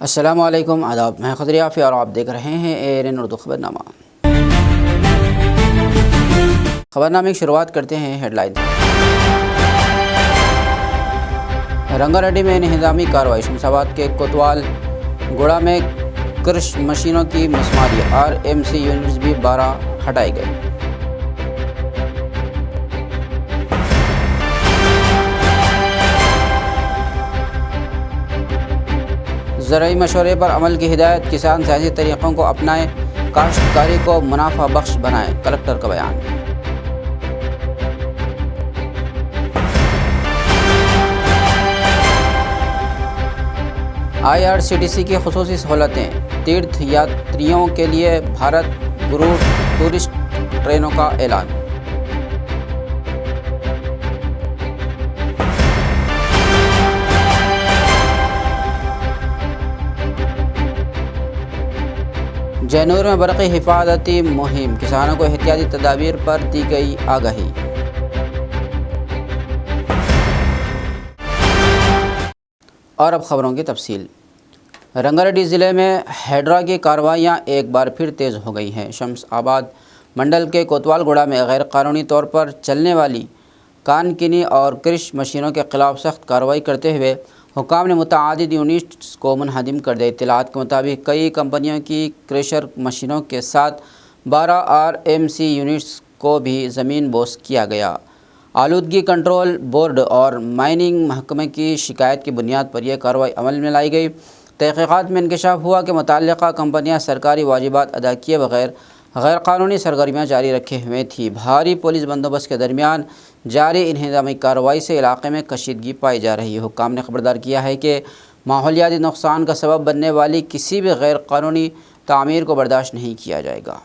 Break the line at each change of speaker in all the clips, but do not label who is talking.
अस्सलामु अलैकुम, आदाब। मैं खदर याफ़ी और आप देख रहे हैं ANN उर्दू खबरनामा। खबरनामे की शुरुआत करते हैं हेडलाइन। रंगारेड्डी में इंहज़ामी कार्रवाई। शमशाबाद के कोतवाल गोड़ा में क्रश मशीनों की मसमारी। RMC यूनिट्स भी 12 हटाए गए। ज़राई मशवरे पर अमल की हिदायत। किसान साइंसी तरीक़ों को अपनाएं, काश्तकारी को मुनाफा बख्श बनाएं। कलेक्टर का बयान। IRCTC की खुसूसी सहूलतें। तीर्थ यात्रियों के लिए भारत गुरु टूरिस्ट ट्रेनों का ऐलान। जैनूर में बरक़ी हिफाजती मुहिम। किसानों को एहतियाती तदाबीर पर दी गई आगाही। और अब ख़बरों की तफसील। रंगारेड्डी ज़िले में हैड्रा की कार्रवाइयाँ एक बार फिर तेज़ हो गई हैं। शमशाबाद मंडल के कोतवाल गोड़ा में गैर कानूनी तौर पर चलने वाली कानकिनी और क्रश मशीनों के ख़िलाफ़ सख्त कार्रवाई करते हुए हुकाम ने मुतअद्दिद यूनिट्स को मुनहदिम कर दिया। इत्तलात के मुताबिक कई कंपनियों की क्रशर मशीनों के साथ 12 RMC यूनिट्स को भी ज़मीन बोस किया गया। आलूदगी कंट्रोल बोर्ड और माइनिंग महकमे की शिकायत की बुनियाद पर यह कार्रवाई अमल में लाई गई। तहक़ीक़ात में इंकशाफ हुआ कि मुतल्लिक़ा कंपनियाँ सरकारी वाजिबात अदा किए बगैर गैरकानूनी सरगर्मियाँ जारी रखे हुए थी। भारी पुलिस बंदोबस्त के दरमियान जारी इंहज़ामी कार्रवाई से इलाके में कशीदगी पाई जा रही है। हुक्काम ने खबरदार किया है कि माहौलियाती नुकसान का सबब बनने वाली किसी भी गैर कानूनी तामीर को बर्दाश्त नहीं किया जाएगा।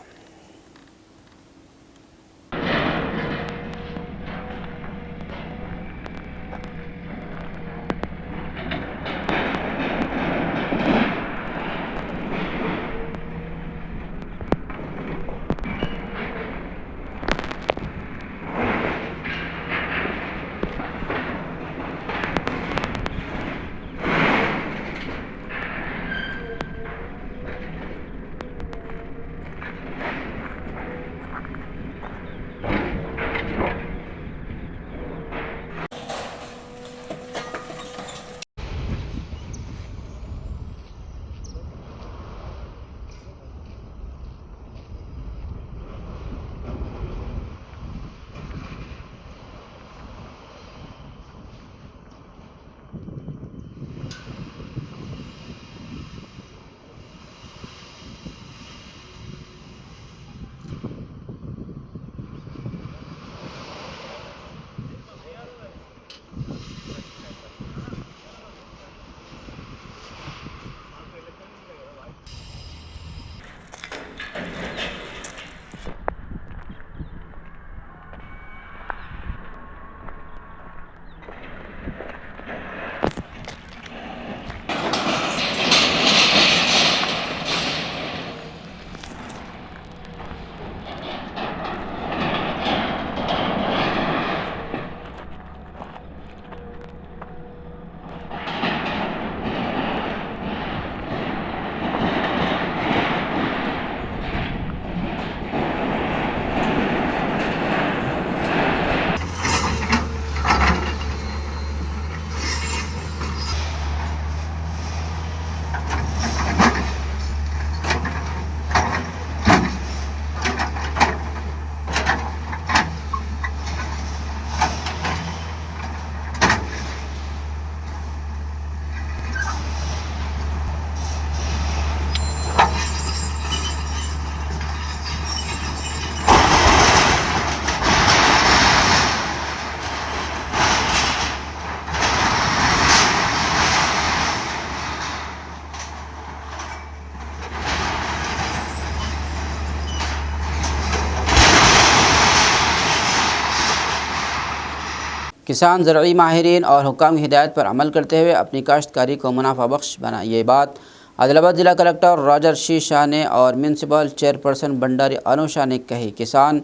किसान ज़रूरी माहिरीन और हुक्काम की हिदायत पर अमल करते हुए अपनी काश्तकारी को मुनाफा बख्श बनाए। ये बात आदिलाबाद ज़िला कलेक्टर रॉजर शी शाह ने और म्यूनसिपल चेयरपर्सन भंडारी अनुषा ने कही। किसान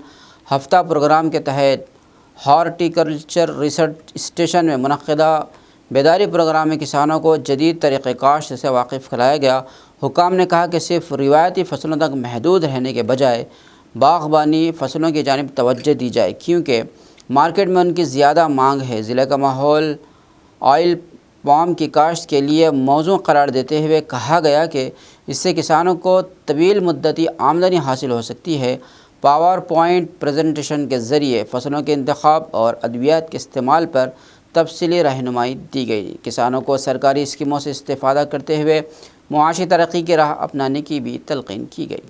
हफ्ता प्रोग्राम के तहत हॉर्टिकल्चर रिसर्च स्टेशन में मुनक़्क़दा बेदारी प्रोग्राम में किसानों को जदीद तरीक़े काश्त से वाकिफ़ कराया गया। हुकाम ने कहा कि सिर्फ रिवायती फसलों तक महदूद रहने के बजाय बागबानी फसलों की जानिब तवज्जो दी जाए, क्योंकि मार्केट में उनकी ज़्यादा मांग है। ज़िले का माहौल ऑयल पाम की काश्त के लिए मौजू करार देते हुए कहा गया कि इससे किसानों को तवील मुद्दती आमदनी हासिल हो सकती है। पावर पॉइंट प्रेजेंटेशन के ज़रिए फसलों के इंतखाब और अद्वियात के इस्तेमाल पर तफसीली रहनुमाई दी गई। किसानों को सरकारी स्कीमों से इस्तेफ़ादा करते हुए मुआशी तरक्की की राह अपनाने की भी तलक़ीन की गई।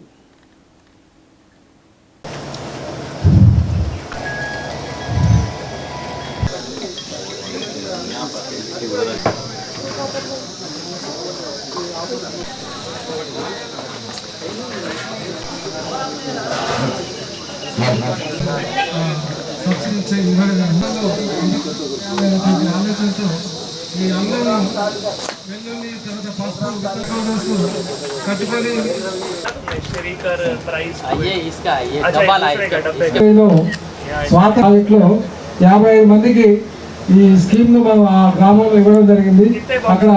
స్వాతంత్ర ప్రాజెక్టులో 55 మందికి ఈ స్కీమ్ ను మనం ఆ గ్రామంలో ఇవ్వడం జరిగింది. అక్కడ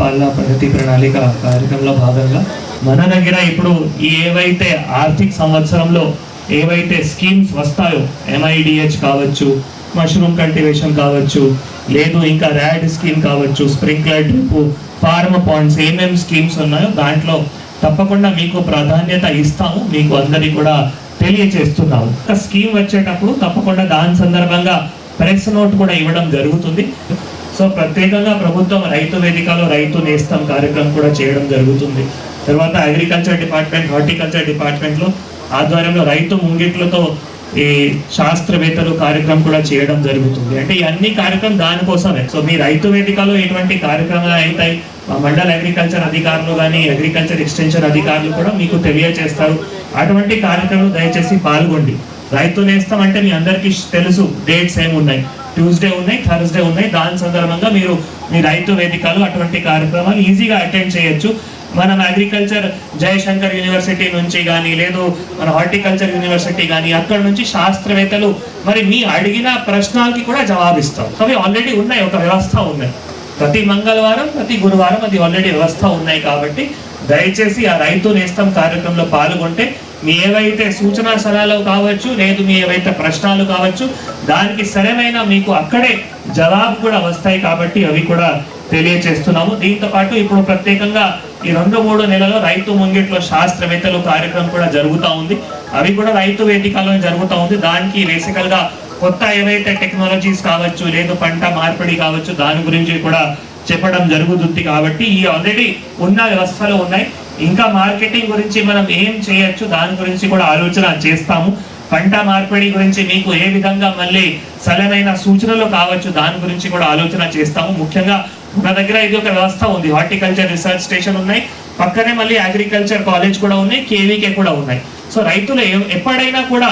పాలనా పద్ధతి ప్రణాళిక కార్యక్రమంలో భాగంగా మన దగ్గర ఇప్పుడు ఈ ఏవైతే ఆర్థిక సంవత్సరంలో ఏవైతే స్కీమ్స్ వస్తాయో MIDH కావచ్చు, మష్రూమ్ కల్టివేషన్ కావచ్చు, లేదు ఇంకా ర్యాడ్ స్కీమ్ కావచ్చు, స్ప్రింక్లర్ డ్రిప్, ఫార్మ్ పాండ్స్, ఏమేమి స్కీమ్స్ ఉన్నాయో దాంట్లో తప్పకుండా మీకు ప్రాధాన్యత ఇస్తాము, మీకు అందరికీ కూడా తెలియజేస్తున్నాము. ఒక స్కీమ్ వచ్చేటప్పుడు తప్పకుండా దాని సందర్భంగా ప్రెస్ నోట్ కూడా ఇవ్వడం జరుగుతుంది. సో ప్రత్యేకంగా ప్రభుత్వం రైతు వేదికలో రైతు నేస్తం కార్యక్రమం కూడా చేయడం జరుగుతుంది. తర్వాత అగ్రికల్చర్ డిపార్ట్మెంట్, హార్టికల్చర్ డిపార్ట్మెంట్లో ఆధ్వర్యంలో రైతు ముంగిట్లతో ఈ శాస్త్రవేత్తలు కార్యక్రమం కూడా చేయడం జరుగుతుంది. అంటే ఈ అన్ని కార్యక్రమం దానికోసమే. సో మీ రైతు వేదికలో ఎటువంటి కార్యక్రమాలు అవుతాయి, మండల అగ్రికల్చర్ అధికారులు కానీ అగ్రికల్చర్ ఎక్స్టెన్షన్ అధికారులు కూడా మీకు తెలియజేస్తారు. అటువంటి కార్యక్రమాలు దయచేసి పాల్గొండి. రైతు నేస్తం అంటే మీ అందరికీ తెలుసు, డేట్స్ ఏమున్నాయి, ట్యూస్డే ఉన్నాయి, థర్స్డే ఉన్నాయి. దాని సందర్భంగా మీరు మీ రైతు వేదికలు అటువంటి కార్యక్రమాలు ఈజీగా అటెండ్ చేయొచ్చు. మనం అగ్రికల్చర్ జయశంకర్ యూనివర్సిటీ నుంచి కానీ, లేదు మన హార్టికల్చర్ యూనివర్సిటీ కానీ, అక్కడ నుంచి శాస్త్రవేత్తలు మరి మీ అడిగిన ప్రశ్నలకి కూడా జవాబిస్తాం. అవి ఆల్రెడీ ఉన్నాయి, ఒక వ్యవస్థ ఉన్నాయి. ప్రతి మంగళవారం, ప్రతి గురువారం అది ఆల్రెడీ వ్యవస్థ ఉన్నాయి. కాబట్టి దయచేసి ఆ రైతు నేస్తం కార్యక్రమంలో పాల్గొంటే మీ ఏవైతే సూచనా సలహాలు కావచ్చు, లేదు మీ ఏవైతే ప్రశ్నలు కావచ్చు, దానికి సరైన మీకు అక్కడే జవాబు కూడా వస్తాయి. కాబట్టి అవి కూడా తెలియజేస్తున్నాము. దీంతో పాటు ఇప్పుడు ప్రత్యేకంగా ఈ 2-3 నెలల్లో రైతు ముంగిట్లో శాస్త్రవేత్తలు కార్యక్రమం కూడా జరుగుతూ ఉంది. అవి కూడా రైతు వేదికలో జరుగుతూ ఉంది. దానికి బేసికల్గా కొత్త ఏవైతే టెక్నాలజీస్ కావచ్చు, లేదు పంట మార్పిడి కావచ్చు, దాని గురించి కూడా చెప్పడం జరుగుతుంది. కాబట్టి ఈ ఆల్రెడీ ఉన్న వ్యవస్థలు ఉన్నాయి. ఇంకా మార్కెటింగ్ గురించి మనం ఏం చేయొచ్చు దాని గురించి కూడా ఆలోచన చేస్తాము. పంట మార్పిడి గురించి మీకు ఏ విధంగా మళ్ళీ సరైన సూచనలు కావచ్చు దాని గురించి కూడా ఆలోచన చేస్తాము. ముఖ్యంగా మన దగ్గర ఇది ఒక వ్యవస్థ ఉంది, హార్టికల్చర్ రీసెర్చ్ స్టేషన్ ఉన్నాయి, పక్కనే మళ్ళీ అగ్రికల్చర్ కాలేజ్ కూడా ఉన్నాయి, KVK కూడా ఉన్నాయి. సో రైతులు ఎప్పుడైనా కూడా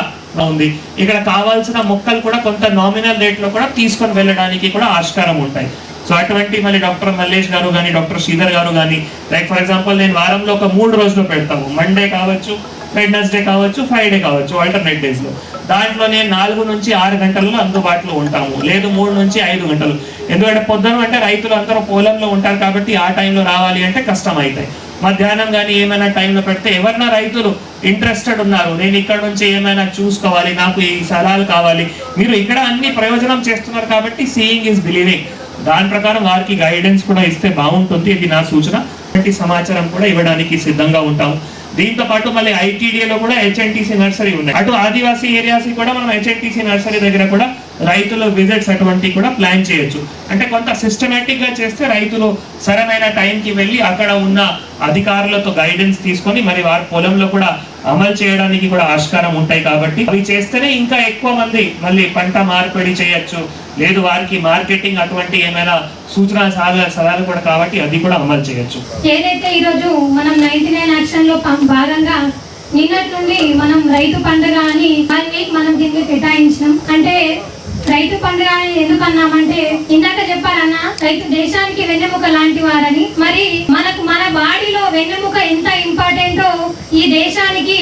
ఉంది, ఇక్కడ కావాల్సిన మొక్కలు కూడా కొంత నామినల్ రేట్లో కూడా తీసుకొని వెళ్ళడానికి కూడా ఆస్కారం ఉంటాయి. సో అటువంటి మళ్ళీ డాక్టర్ మల్లేష్ గారు కానీ, డాక్టర్ శ్రీధర్ గారు కానీ, లైక్ ఫర్ ఎగ్జాంపుల్ నేను వారంలో ఒక 3 రోజులు పెడతాము. మండే కావచ్చు, వెడ్నెస్డే కావచ్చు, ఫ్రైడే కావచ్చు, ఆల్టర్నేట్ డేస్లో. దాంట్లో నేను 4 నుంచి 6 గంటలలో అందుబాటులో ఉంటాము, లేదు 3 నుంచి 5 గంటలు. ఎందుకంటే పొద్దున అంటే రైతులు అందరూ పొలంలో ఉంటారు కాబట్టి ఆ టైంలో రావాలి అంటే కష్టం అవుతాయి. మధ్యాహ్నం కానీ ఏమైనా టైంలో పెడితే ఎవరైనా రైతులు ఇంట్రెస్టెడ్ ఉన్నారు, నేను ఇక్కడ నుంచి ఏమైనా చూసుకోవాలి, నాకు ఈ సలహాలు కావాలి, మీరు ఇక్కడ అన్ని ప్రయోజనం చేస్తున్నారు కాబట్టి సీయింగ్ ఈజ్ బిలీవింగ్, దాని ప్రకారం వారికి గైడెన్స్ కూడా ఇస్తే బాగుంటుంది. ఇది నా సూచన. సమాచారం కూడా ఇవ్వడానికి సిద్ధంగా ఉంటాము. దీంతో పాటు మళ్ళీ ITDAలో కూడా HNTC నర్సరీ ఉన్నాయి. అటు ఆదివాసీ ఏరియాస్ కూడా మనం HNTC నర్సరీ దగ్గర కూడా రైతుల విజిట్స్ అటువంటి కూడా ప్లాన్ చేయొచ్చు. అంటే కొంత సిస్టమేటిక్ గా చేస్తే రైతులు సరైన టైంకి వెళ్ళి అక్కడ ఉన్న అధికారులతో గైడెన్స్ తీసుకొని మరి వారి పొలంలో కూడా అమలు చేయడానికి కూడా ఆస్కారం ఉంటాయి. కాబట్టి అవి చేస్తేనే ఇంకా ఎక్కువ మంది మళ్ళీ పంట మార్పిడి చేయొచ్చు, లేదు వారికి మార్కెటింగ్ అటువంటి ఏమైనా సూచన సలహాలు కూడా కాబట్టి అది కూడా అమలు చేయొచ్చు.
ఏదైతే ఈరోజు మనం 99 యాక్షన్లో భాగంగా నిన్నటి నుండి మనం రైతు పండుగ అని 1 వీక్ మనం దీనికి కేటాయించినాం. అంటే రైతు పండుగ అని ఎందుకు అన్నామంటే ఇందాక చెప్పారన్న రైతు దేశానికి వెన్నెముక లాంటి వారని. మరి మన బాడీలో వెన్నెముక ఎంత ఇంపార్టెంటో ఈ దేశానికి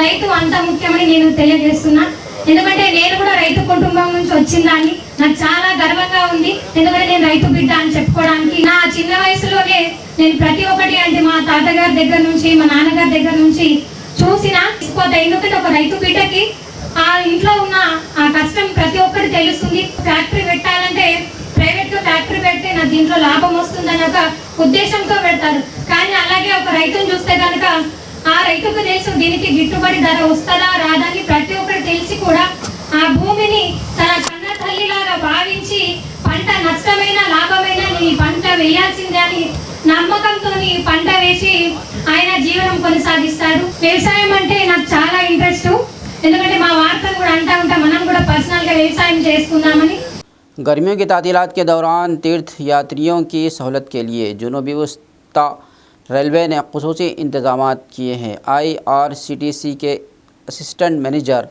రైతు అంత ముఖ్యమని నేను తెలియజేస్తున్నా. ఎందుకంటే నేను కూడా రైతు కుటుంబం నుంచి వచ్చిందాన్ని, నాకు చాలా గర్వంగా ఉంది. ఎందుకంటే నేను రైతు బిడ్డ అని చెప్పుకోవడానికి. నా చిన్న వయసులోనే నేను ప్రతి ఒక్కటి అంటే మా తాతగారి దగ్గర నుంచి మా నాన్నగారి దగ్గర నుంచి చూసిన పోతే. ఎందుకంటే ఒక రైతు బిడ్డకి ఆ ఇంట్లో ఉన్న ఆ కష్టం ప్రతి ఒక్కటి తెలుస్తుంది. ఫ్యాక్టరీ పెట్టాలంటే ప్రైవేట్ గా ఫ్యాక్టరీ పెడితే నాకు దీంట్లో లాభం వస్తుందని ఒక ఉద్దేశంతో పెడతారు. కానీ అలాగే ఒక రైతుని చూస్తే కనుక ఆ రైతుకు తెలుసు దీనికి గిట్టుబడి ధర వస్తుందా రాదని ప్రతి ఒక్కరు తెలిసి కూడా ఆ భూమిని తన కన్న తల్లిలాగా భావించి పంట నష్టమైన లాభమైన నీ పంట వేయాల్సిందే అని నమ్మకంతో పంట వేసి ఆయన జీవనం కొనసాగిస్తాడు. వ్యవసాయం అంటే నాకు చాలా ఇంట్రెస్ట్. ఎందుకంటే మా వార్తలు కూడా అంటా ఉంటాం మనం కూడా పర్సనల్గా వ్యవసాయం చేసుకుందామని.
गर्मियों की तातीलात के दौरान तीर्थ यात्रियों की सहूलत के लिए जनूबी वस्ता रेलवे ने खुसूसी इंतज़ामात किए हैं। IRCTC के असिस्टेंट मैनेजर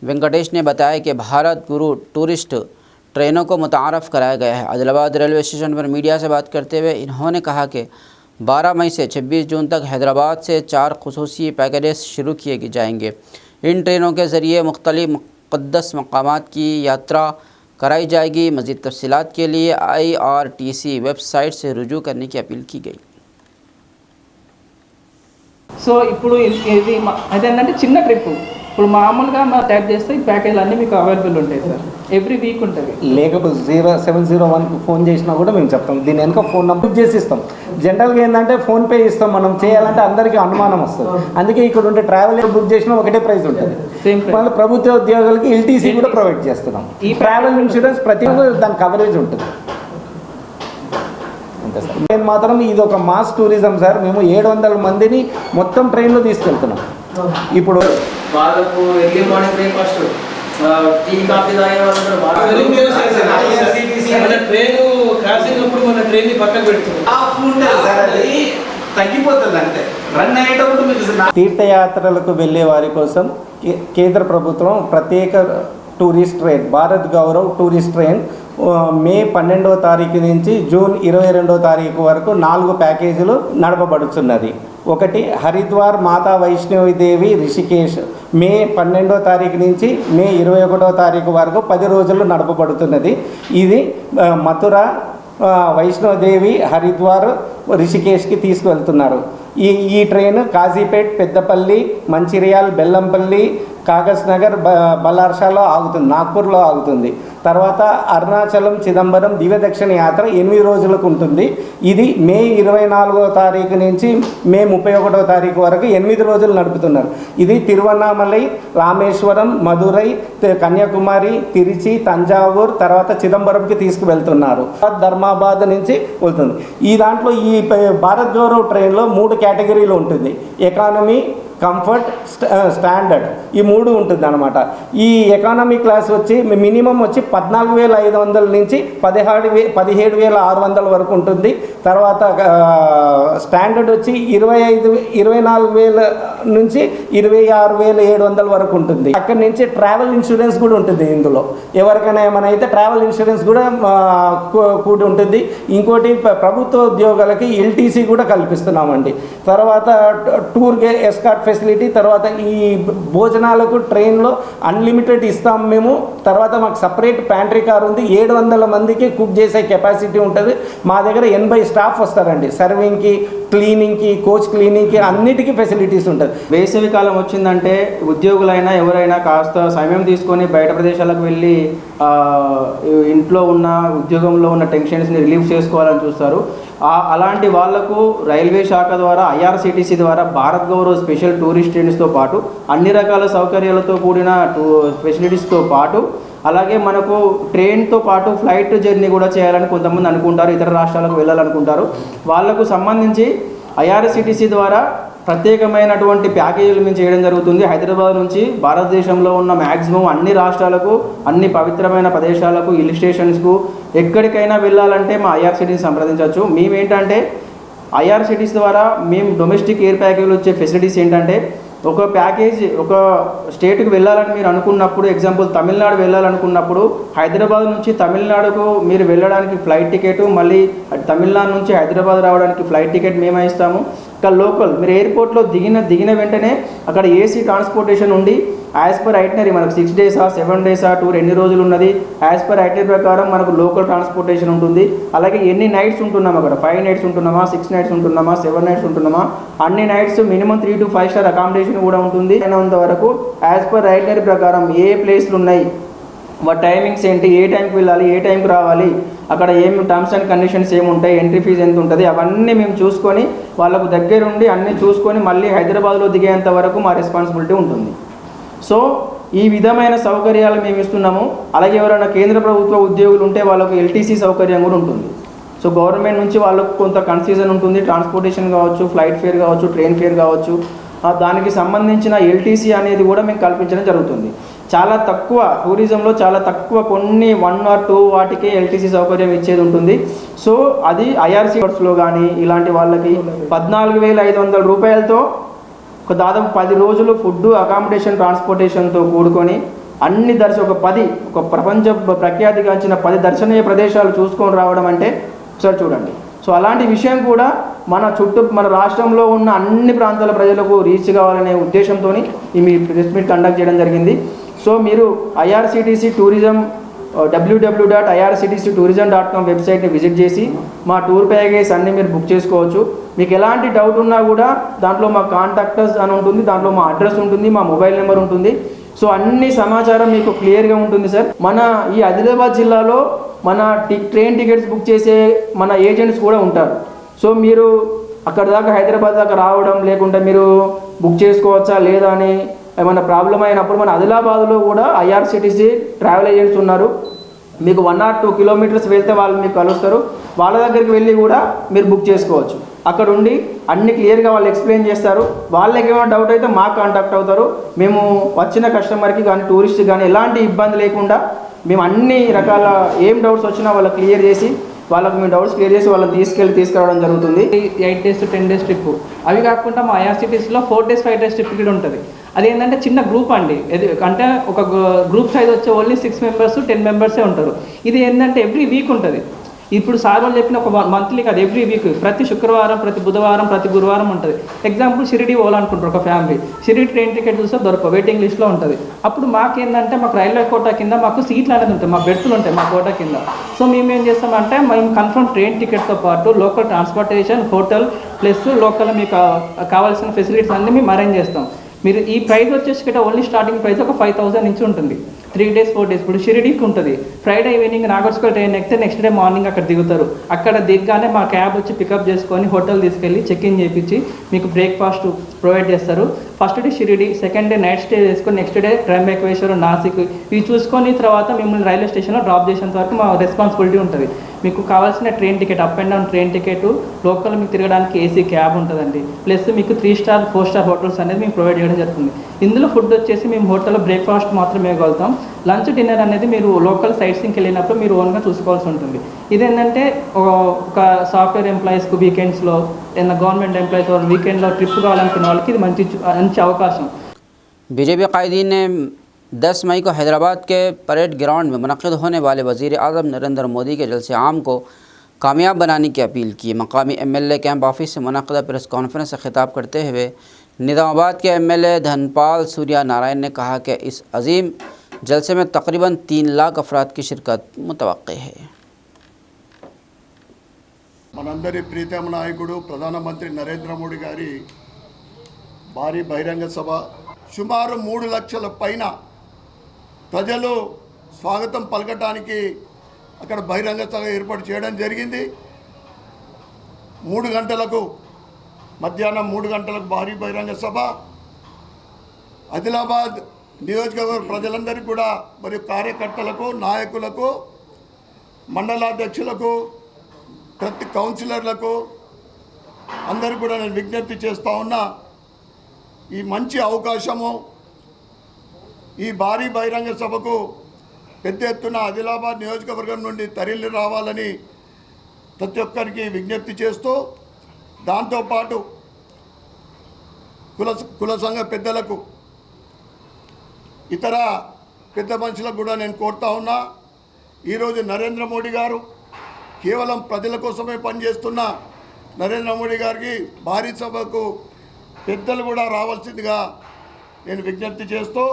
वेंकटेश ने बताया कि भारत गुरु टूरिस्ट ट्रेनों को मुतारफ़ कराया गया है। आदिलाबाद रेलवे स्टेशन पर मीडिया से बात करते हुए इन्होंने कहा कि 12 मई से 26 जून तक हैदराबाद से 4 खुसूसी पैकेजेस शुरू किए जाएंगे। इन ट्रेनों के ज़रिए मुख्तलिफ़ मुक़द्दस मकामात की यात्रा कराई जाएगी। मज़ीद तफ़सीलात के लिए IRTC वेबसाइट से रुजू करने की अपील की गई।
సో ఇప్పుడు ఇది అదేంటంటే చిన్న ట్రిప్. ఇప్పుడు మామూలుగా మనం ట్యాప్ చేస్తే ఈ ప్యాకేజీలు అన్నీ మీకు అవైలబుల్ ఉంటాయి సార్. ఎవ్రీ వీక్ ఉంటుంది.
లేకపోతే 0701కి ఫోన్ చేసినా కూడా మేము చెప్తాం. దీని వెనుక ఫోన్ నెంబర్ చేసి ఇస్తాం. జనరల్గా ఏంటంటే ఫోన్పే ఇస్తాం. మనం చేయాలంటే అందరికీ అనుమానం వస్తుంది. అందుకే ఇక్కడ ఉంటే ట్రావెల్ బుక్ చేసినా ఒకటే ప్రైస్ ఉంటుంది.
సేమ్
మళ్ళీ ప్రభుత్వ ఉద్యోగులకి LTC కూడా ప్రొవైడ్ చేస్తున్నాం. ఈ ట్రావెల్ ఇన్సూరెన్స్ ప్రతి దాని కవరేజ్ ఉంటుంది. అంతే సార్. నేను మాత్రం ఇది ఒక మాస్ టూరిజం సార్. మేము 700 మందిని మొత్తం ట్రైన్లో తీసుకెళ్తున్నాం. ఇప్పుడు
వాళ్ళకు early morning breakfast tea coffee తాగే వాళ్ళు ట్రైన్ కాసినప్పుడు మన ట్రైన్ పక్కన పెడుతుంది తగ్గిపోతుంది. అంటే రన్ అయ్యేటప్పుడు మీకు
తీర్థయాత్రలకు వెళ్ళే వారి కోసం కేంద్ర ప్రభుత్వం ప్రత్యేక tourist train Bharat Gaurav tourist train May 12వ తారీఖు నుంచి జూన్ 22వ తారీఖు వరకు 4 ప్యాకేజీలు నడపబడుతున్నది. ఒకటి హరిద్వార్ మాతా వైష్ణవిదేవి రిషికేష్ మే 12వ తారీఖు నుంచి మే 21వ తారీఖు వరకు 10 రోజులు నడపబడుతున్నది. ఇది మథుర వైష్ణోదేవి హరిద్వార్ రిషికేష్కి తీసుకువెళ్తున్నారు. ఈ ట్రైన్ కాజీపేట్ పెద్దపల్లి మంచిర్యాల్ బెల్లంపల్లి కాగజ్ నగర్ బలార్షాలో ఆగుతుంది, నాగ్పూర్లో ఆగుతుంది. తర్వాత అరుణాచలం చిదంబరం దివ్య దక్షిణ యాత్ర 8 రోజులకు ఉంటుంది. ఇది మే 24వ తారీఖు నుంచి మే 31వ తారీఖు వరకు 8 రోజులు నడుపుతున్నారు. ఇది తిరువన్నామలై, రామేశ్వరం, మదురై, కన్యాకుమారి, తిరుచి, తంజావూర్ తర్వాత చిదంబరంకి తీసుకువెళ్తున్నారు. ధర్మాబాద్ నుంచి వెళ్తుంది. ఈ దాంట్లో ఈ భారత్ గౌరవ్ ట్రైన్లో 3 కేటగిరీలు ఉంటుంది. ఎకానమీ, కంఫర్ట్, స్టాండర్డ్ ఈ 3 ఉంటుంది అనమాట. ఈ ఎకానమీ క్లాస్ వచ్చి మినిమం వచ్చి 14,500 నుంచి 17,600 వరకు ఉంటుంది. తర్వాత స్టాండర్డ్ వచ్చి 24,000 నుంచి 26,700 వరకు ఉంటుంది. అక్కడి నుంచి ట్రావెల్ ఇన్సూరెన్స్ కూడా ఉంటుంది. ఇందులో ఎవరికైనా ఏమైనా అయితే ట్రావెల్ ఇన్సూరెన్స్ కూడా కూడి ఉంటుంది. ఇంకోటి ప్రభుత్వ ఉద్యోగులకి LTC కూడా కల్పిస్తున్నామండి. తర్వాత టూర్ ఎస్కార్ట్ ఫెసిలిటీ, తర్వాత ఈ భోజనాలకు ట్రైన్లో అన్లిమిటెడ్ ఇస్తాం మేము. తర్వాత మాకు సపరేట్ ప్యాంట్రీ కార్ ఉంది. 700 మందికి కుక్ చేసే కెపాసిటీ ఉంటుంది. మా దగ్గర 80 స్టాఫ్ వస్తారండి. సర్వింగ్కి, క్లీనింగ్కి, కోచ్ క్లీనింగ్కి అన్నిటికీ ఫెసిలిటీస్ ఉంటుంది.
వేసవి కాలం వచ్చిందంటే ఉద్యోగులైనా ఎవరైనా కాస్త సమయం తీసుకొని బయట ప్రదేశాలకు వెళ్ళి ఇంట్లో ఉన్న ఉద్యోగంలో ఉన్న టెన్షన్స్ని రిలీఫ్ చేసుకోవాలని చూస్తారు. అలాంటి వాళ్లకు రైల్వే శాఖ ద్వారా IRCTC ద్వారా భారత్ గౌరవ్ స్పెషల్ టూరిస్ట్ ట్రైన్స్తో పాటు అన్ని రకాల సౌకర్యాలతో కూడిన ఫెసిలిటీస్తో పాటు అలాగే మనకు ట్రైన్తో పాటు ఫ్లైట్ జర్నీ కూడా చేయాలని కొంతమంది అనుకుంటారు. ఇతర రాష్ట్రాలకు వెళ్ళాలనుకుంటారు. వాళ్లకు సంబంధించి IRCTC ద్వారా ప్రత్యేకమైనటువంటి ప్యాకేజీలు మేము చేయడం జరుగుతుంది. హైదరాబాద్ నుంచి భారతదేశంలో ఉన్న మ్యాక్సిమం అన్ని రాష్ట్రాలకు, అన్ని పవిత్రమైన ప్రదేశాలకు, హిల్ స్టేషన్స్కు ఎక్కడికైనా వెళ్ళాలంటే మా ఐఆర్సిటీని సంప్రదించవచ్చు. మేమేంటంటే ఐఆర్సిటీస్ ద్వారా మేము డొమెస్టిక్ ఎయిర్ ప్యాకేజీలు వచ్చే ఫెసిలిటీస్ ఏంటంటే, ఒక ప్యాకేజ్ ఒక స్టేట్కి వెళ్ళాలని మీరు అనుకున్నప్పుడు, ఎగ్జాంపుల్ తమిళనాడు వెళ్ళాలనుకున్నప్పుడు హైదరాబాద్ నుంచి తమిళనాడుకు మీరు వెళ్ళడానికి ఫ్లైట్ టికెట్, మళ్ళీ తమిళనాడు నుంచి హైదరాబాద్ రావడానికి ఫ్లైట్ టికెట్ మేమే ఇస్తాము. ఇక్కడ లోకల్ మీరు ఎయిర్పోర్ట్లో దిగిన వెంటనే అక్కడ ఏసీ ట్రాన్స్పోర్టేషన్ ఉండి యాజ్ పర్ ఐటనరీ మనకు 6 డేసా 7 డేసా టూర్ ఎన్ని రోజులు ఉన్నది యాజ్ పర్ ఐటనరీ ప్రకారం మనకు లోకల్ ట్రాన్స్పోర్టేషన్ ఉంటుంది. అలాగే ఎన్ని నైట్స్ ఉంటున్నాం అక్కడ, 5 నైట్స్ ఉంటున్నామా, 6 నైట్స్ ఉంటున్నామా, 7 నైట్స్ ఉంటున్నామా, అన్ని nights minimum 3 to 5 star accommodation కూడా ఉంటుంది. అయినంత వరకు యాజ్ పర్ ఐటనరీ ప్రకారం ఏ ప్లేస్లు ఉన్నాయి, వాటి టైమింగ్స్ ఏంటి, ఏ టైంకి వెళ్ళాలి, ఏ టైంకి రావాలి, అక్కడ ఏమి టర్మ్స్ అండ్ కండిషన్స్ ఏముంటాయి, ఎంట్రీ ఫీజు ఎంత ఉంటుంది, అవన్నీ మేము చూసుకొని వాళ్ళకు దగ్గరుండి అన్నీ చూసుకొని మళ్ళీ హైదరాబాద్లో దిగేంత వరకు మా రెస్పాన్సిబిలిటీ ఉంటుంది. సో ఈ విధమైన సౌకర్యాలు మేము ఇస్తున్నాము. అలాగే ఎవరైనా కేంద్ర ప్రభుత్వ ఉద్యోగులు ఉంటే వాళ్ళకు ఎల్టీసీ సౌకర్యం కూడా ఉంటుంది. సో గవర్నమెంట్ నుంచి వాళ్ళకు కొంత కన్సెషన్ ఉంటుంది, ట్రాన్స్పోర్టేషన్ కావచ్చు, ఫ్లైట్ ఫేర్ కావచ్చు, ట్రైన్ ఫేర్ కావచ్చు, దానికి సంబంధించిన ఎల్టీసీ అనేది కూడా మేము కల్పించడం జరుగుతుంది. చాలా తక్కువ టూరిజంలో చాలా తక్కువ కొన్ని 1 or 2 వాటికి ఎల్టీసీ సౌకర్యం ఇచ్చేది ఉంటుంది. సో అది ఐఆర్సీలో కానీ ఇలాంటి వాళ్ళకి 14,500 రూపాయలతో ఒక దాదాపు 10 రోజులు ఫుడ్, అకామిడేషన్, ట్రాన్స్పోర్టేషన్తో కూడుకొని అన్ని ఒక ప్రపంచ ప్రఖ్యాతిగాంచిన 10 దర్శనీయ ప్రదేశాలు చూసుకొని రావడం అంటే ఒకసారి చూడండి. సో అలాంటి విషయం కూడా మన రాష్ట్రంలో ఉన్న అన్ని ప్రాంతాల ప్రజలకు రీచ్ కావాలనే ఉద్దేశంతో ఈ ప్రెస్ మీట్ కండక్ట్ చేయడం జరిగింది. సో మీరు ఐఆర్సిటీసీ టూరిజం www.irctctourism.com వెబ్సైట్ని విజిట్ చేసి మా టూర్ ప్యాకేజ్ అన్నీ మీరు బుక్ చేసుకోవచ్చు. మీకు ఎలాంటి డౌట్ ఉన్నా కూడా దాంట్లో మా కాంటాక్టర్స్ అని ఉంటుంది, దాంట్లో మా అడ్రస్ ఉంటుంది, మా మొబైల్ నెంబర్ ఉంటుంది. సో అన్ని సమాచారం మీకు క్లియర్గా ఉంటుంది సార్. మన ఈ ఆదిలాబాద్ జిల్లాలో మన ట్రైన్ టికెట్స్ బుక్ చేసే మన ఏజెంట్స్ కూడా ఉంటారు. సో మీరు అక్కడ దాకా హైదరాబాద్ దాకా రావడం లేకుంటే మీరు బుక్ చేసుకోవచ్చా లేదా అని ఏమైనా ప్రాబ్లం అయినప్పుడు మన ఆదిలాబాద్లో కూడా ఐఆర్సిటీసీ ట్రావెల్ ఏజెంట్స్ ఉన్నారు. మీకు 1 or 2 కిలోమీటర్స్ వెళ్తే వాళ్ళు మీకు కలుస్తారు. వాళ్ళ దగ్గరికి వెళ్ళి కూడా మీరు బుక్ చేసుకోవచ్చు. అక్కడ ఉండి అన్ని క్లియర్గా వాళ్ళు ఎక్స్ప్లెయిన్ చేస్తారు. వాళ్ళకి ఏమైనా డౌట్ అయితే మాకు కాంటాక్ట్ అవుతారు. మేము వచ్చిన కస్టమర్కి కానీ టూరిస్ట్ కానీ ఎలాంటి ఇబ్బంది లేకుండా మేము అన్ని రకాల ఏం డౌట్స్ వచ్చినా వాళ్ళకి క్లియర్ చేసి మేము డౌట్స్ క్లియర్ చేసి వాళ్ళని తీసుకురావడం జరుగుతుంది.
8 days to 10 days ట్రిప్. అవి కాకుండా మా ఐఆర్సిటీస్లో 4 days 5 days ట్రిప్ కూడా ఉంటుంది. అదేంటంటే చిన్న గ్రూప్ అండి. అంటే ఒక గ్రూప్ సైజ్ వచ్చే ఓన్లీ 6 members 10 members ఉంటారు. ఇది ఏంటంటే ఎవ్రీ వీక్ ఉంటుంది. ఇప్పుడు సార్ వాళ్ళు చెప్పిన ఒక మంత్లీ కాదు, ఎవ్రీ వీక్ ప్రతి శుక్రవారం, ప్రతి బుధవారం, ప్రతి గురువారం ఉంటుంది. ఎగ్జాంపుల్ షిరిడి పోవాలనుకుంటారు ఒక ఫ్యామిలీ, షిరిడి ట్రైన్ టికెట్ చూస్తే దొరకవు, వెయిటింగ్ లిస్ట్లో ఉంటుంది. అప్పుడు మాకేంటంటే మాకు రైల్వే కోటా కింద మాకు సీట్లు అనేది ఉంటాయి, మా బెర్తులు ఉంటాయి మా కోటా కింద. సో మేము ఏం చేస్తామంటే మేము కన్ఫర్మ్ ట్రైన్ టికెట్తో పాటు local transportation, hotel plus local మీకు కావాల్సిన ఫెసిలిటీస్ అన్నీ మేము అరేంజ్ చేస్తాం. మీరు ఈ ప్రైస్ వచ్చేసి ఓన్లీ స్టార్టింగ్ ప్రైస్ ఒక 5,000 నుంచి ఉంటుంది. 3 days 4 days. ఇప్పుడు షిరిడీకి ఉంటుంది. ఫ్రైడే ఈవినింగ్ నాగర్స్కల్ ట్రైన్ ఎక్కితే నెక్స్ట్ డే మార్నింగ్ అక్కడ దిగుతారు. అక్కడ దిగ్గానే మా క్యాబ్ వచ్చి పికప్ చేసుకొని హోటల్ తీసుకెళ్ళి చెక్-ఇన్ చేయించి మీకు బ్రేక్ఫాస్ట్ ప్రొవైడ్ చేస్తారు. First day Shirdi, second day night stay చేసుకొని నెక్స్ట్ డే ట్రంబకేశ్వర్, నాసిక్ ఇవి చూసుకొని తర్వాత మిమ్మల్ని రైల్వే స్టేషన్లో డ్రాప్ చేసేంత వరకు మా రెస్పాన్సిబిలిటీ ఉంటుంది. మీకు కావాల్సిన train ticket, up and down train ticket, local మీకు తిరగడానికి ఏసీ క్యాబ్ ఉంటుందండి. ప్లస్ మీకు 3 star 4 star హోటల్స్ అనేది మేము ప్రొవైడ్ చేయడం జరుగుతుంది. ఇందులో ఫుడ్ వచ్చేసి మేము హోటల్లో బ్రేక్ఫాస్ట్ మాత్రమే ఇవ్వగలుగుతాం. లంచ్, డిన్నర్ అనేది మీరు లోకల్ సైట్ సీయింగ్కి వెళ్ళినప్పుడు మీరు ఓన్గా చూసుకోవాల్సి ఉంటుంది. ఇదేంటంటే ఒక సాఫ్ట్వేర్ ఎంప్లాయీస్కు వీకెండ్స్లో, ఏదైనా గవర్నమెంట్ ఎంప్లాయీస్ వీకెండ్లో ట్రిప్ కావాలనుకున్న వాళ్ళకి ఇది మంచి అవకాశం.
बीजेपी कायदीन ने 10 मई को हैदराबाद के परेड ग्राउंड में मुनक़िद होने वाले वज़ीर आज़म नरेंद्र मोदी के जलसे आम को कामयाब बनाने की अपील की। मकामी MLA कैंप ऑफिस से मुनक़दा प्रेस कॉन्फ्रेंस से खिताब करते हुए निज़ामाबाद के MLA धनपाल सूर्या नारायण ने कहा कि इस अजीम जलसे में तकरीबन 3 लाख अफराद की शिरकत मुतवक्किह है।
మనందరి ప్రీతమ నాయకుడు ప్రధానమంత్రి నరేంద్ర మోడీ గారి భారీ బహిరంగ సభ, సుమారు 3 లక్షల పైన ప్రజలు స్వాగతం పలకటానికి అక్కడ బహిరంగ సభ ఏర్పాటు చేయడం జరిగింది. 3 గంటలకు, మధ్యాహ్నం 3 గంటలకు భారీ బహిరంగ సభ. ఆదిలాబాద్ నియోజకవర్గ ప్రజలందరికీ కూడా మరియు కార్యకర్తలకు, నాయకులకు, మండలాధ్యక్షులకు, ప్రతి కౌన్సిలర్లకు అందరూ కూడా నేను విజ్ఞప్తి చేస్తూ ఉన్నా, ఈ మంచి అవకాశము ఈ భారీ బహిరంగ సభకు పెద్ద ఎత్తున ఆదిలాబాద్ నియోజకవర్గం నుండి తరలి రావాలని ప్రతి ఒక్కరికి విజ్ఞప్తి చేస్తూ, దాంతోపాటు కుల సంఘ పెద్దలకు, ఇతర పెద్ద మనుషులకు కూడా నేను కోరుతా ఉన్నా, ఈరోజు నరేంద్ర మోడీ గారు కేవలం ప్రజల కోసమే పనిచేస్తున్న నరేంద్ర మోడీ గారికి భారీ సభకు పెద్దలు కూడా రావాల్సిందిగా నేను విజ్ఞప్తి చేస్తూ,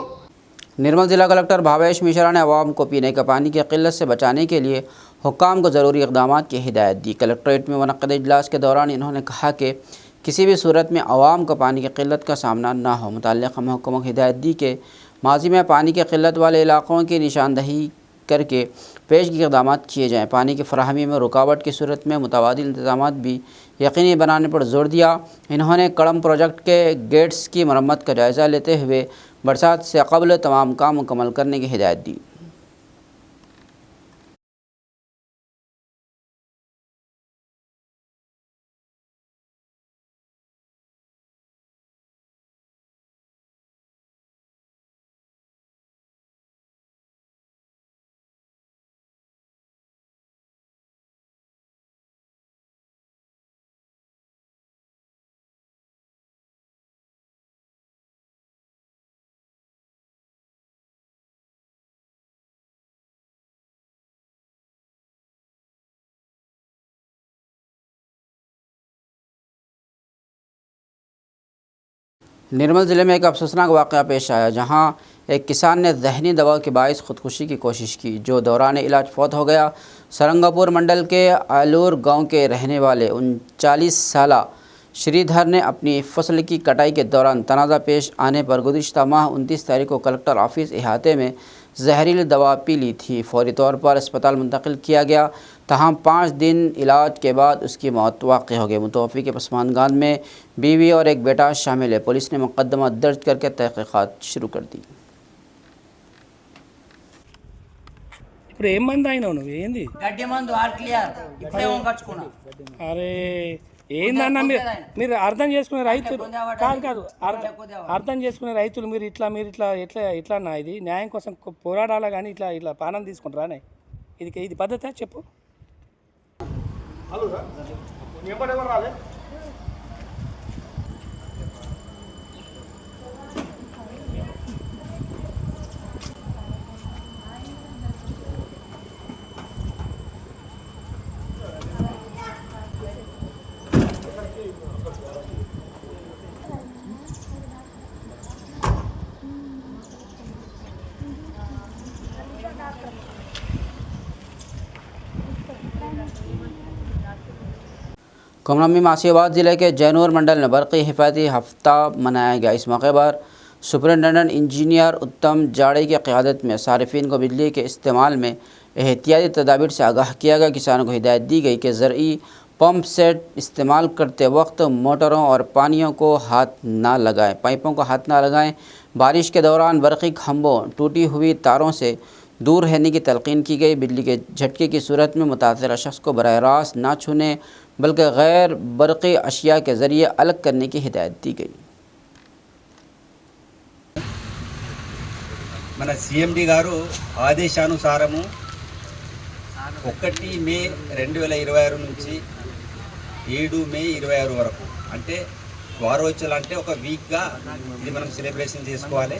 निर्मल जिला कलेक्टर भावेश मिश्रा ने आवाम को पीने के पानी की किल्लत से बचाने के लिए हुक्काम को ज़रूरी इक़दाम की हिदायत दी। कलेक्ट्रेट में मुनक़्क़द इजलास के दौरान इन्होंने कहा कि किसी भी सूरत में आवाम को पानी की किल्लत का सामना न हो। मुतल्लिक़ महकमों को हिदायत दी कि माजी में पानी की किल्लत वाले इलाक़ों की निशानदही करके पेशगी इक़दाम किए जाएँ। पानी की फराहमी में रुकावट की सूरत में मुतबादिल इंतज़ाम भी यकीनी बनाने पर जोर दिया। इन्होंने कड़म प्रोजेक्ट के गेट्स की मरम्मत का जायज़ा लेते हुए बरसात से कबल तमाम काम मुकम्मल करने की हिदायत दी। निर्मल ज़िले में एक अफसोसनाक वाक़या पेश आया, जहां एक किसान ने जहनी दवा के बायस ख़ुदकुशी की कोशिश की, जो दौरान इलाज फौत हो गया। सरंगापुर मंडल के आलूर गांव के रहने वाले 39 साला श्रीधर ने अपनी फसल की कटाई के दौरान तनाज़ा पेश आने पर गुज़िश्ता माह 29 तारीख को कलेक्टर ऑफिस इहाते में जहरीली दवा पी ली थी। फौरी तौर पर अस्पताल मुंतकिल किया गया, तहम 5 दिन इलाज के बाद उसकी मौत वाक़ई हो गई। मुतवफ़ी के पसमानगान में बीवी और एक बेटा शामिल है। पुलिस ने मुकदमा दर्ज करके तहक़ीक़ात शुरू कर दी।
ఇప్పుడు ఏం మంది అయినావు నువ్వు ఏంది
గడ్డి మందు ఆల్ క్లియర్ ఇప్పుడే వంగచ్చుకున్నా
అరే ఏందన్నా మీరు అర్థం చేసుకునే రైతులు కాదు అర్థం చేసుకునే రైతులు మీరు ఇట్లా ఎట్లా అన్నా ఇది న్యాయం కోసం పోరాడాలా కానీ ఇట్లా పానం తీసుకుంటారా ఇది పద్ధతి చెప్పు
कोमरमी मासियाबाद ज़िले के जैनूर मंडल में बरक़ी हिफाजती हफ्ता मनाया गया। इस मौके पर सुपरिटेंडेंट इंजीनियर उत्तम जाड़े की क़यादत में सारिफिन को बिजली के इस्तेमाल में एहतियाती तदाबीर से आगाह किया गया। किसानों को हिदायत दी गई कि ज़रई पंप सेट इस्तेमाल करते वक्त मोटरों और पाइपों को हाथ ना लगाएं। बारिश के दौरान बरक़ी खंभों, टूटी हुई तारों से दूर रहने की तलक़ीन की गई। बिजली के झटके की सूरत में मुतासिरा शख्स को बराह रास्त ना छूने बल्कि गैर बरक़ी अशिया के ज़रिए अलग करने की हिदायत दी गई।
మన సిఎండి గారు ఆదేశానుసారము 1 మే 2026 నుంచి 7 మే 26 వరకు అంటే వారోత్సవాలు అంటే ఒక వీక్గా ఇది మనం సెలబ్రేషన్ చేసుకోవాలి.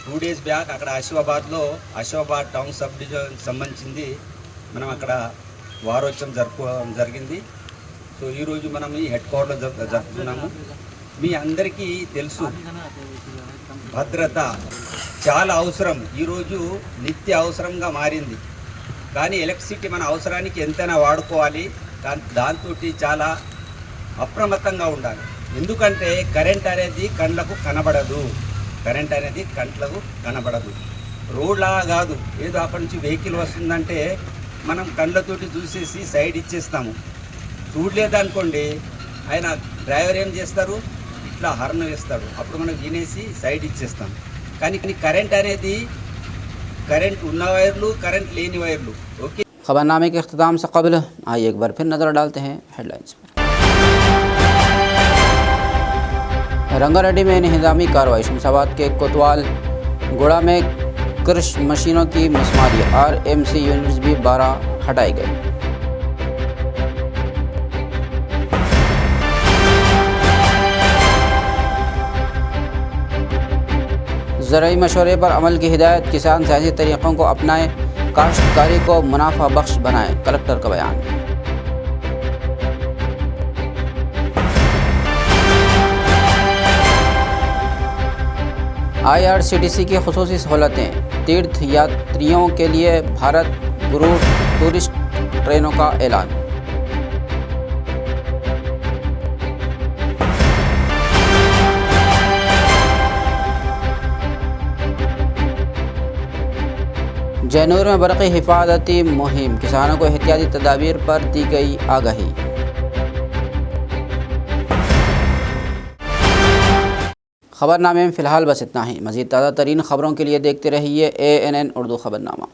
2 డేస్ బ్యాక్ అక్కడ ఆసిఫాబాద్ టౌన్ సబ్ డివిజన్ సంబంధించింది మనం అక్కడ వారోత్సవం జరిగింది. సో ఈరోజు మనం ఈ హెడ్ క్వార్టర్లో జరుపుతున్నాము. మీ అందరికీ తెలుసు భద్రత చాలా అవసరం, ఈరోజు నిత్య అవసరంగా మారింది. కానీ ఎలక్ట్రిసిటీ మన అవసరానికి ఎంతైనా వాడుకోవాలి, దాంతో చాలా అప్రమత్తంగా ఉండాలి. ఎందుకంటే కరెంట్ అనేది కండ్లకు కనబడదు. రోడ్లా కాదు, ఏదో అక్కడి నుంచి వెహికల్ వస్తుందంటే మనం కళ్ళతోటి చూసేసి సైడ్ ఇచ్చేస్తాము. చూడలేదనుకోండి ఆయన డ్రైవర్ ఏం చేస్తారు, ఇట్లా హార్న్ వేస్తాడు, అప్పుడు మనం వినేసి సైడ్ ఇచ్చేస్తాం. కానీ కరెంట్ అనేది కరెంట్ ఉన్న వైర్లు, కరెంట్ లేని వైర్లు. ఓకే,
खबरनामे के अख्ताम से कबल आइए एक बार फिर नज़र डालते हैं हेडलाइंस पर। रंगारेड्डी में इंहदामी कार्रवाई। शमशाबाद के कोतवाल गुड़ा में क्रश मशीनों की मसमारी। RMC यूनिट्स भी 12 हटाए गए। ज़राई मशवरे पर अमल की हिदायत। किसान साइंसी तरीक़ों को अपनाएं, काश्तकारी को मुनाफा बख्श बनाएं। कलेक्टर का बयान। IRCTC की खुसूसी सहूलतें। तीर्थ यात्रियों के लिए भारत गुरु टूरिस्ट ट्रेनों का ऐलान। जैनूर में बरक़ी हिफाजती मुहिम। किसानों को एहतियाती तदाबीर पर दी गई आगाही। खबरनामे में फ़िलहाल बस इतना ही। मज़ीद ताज़ा तरीन खबरों के लिए देखते रहिए ANN उर्दू खबरनामा।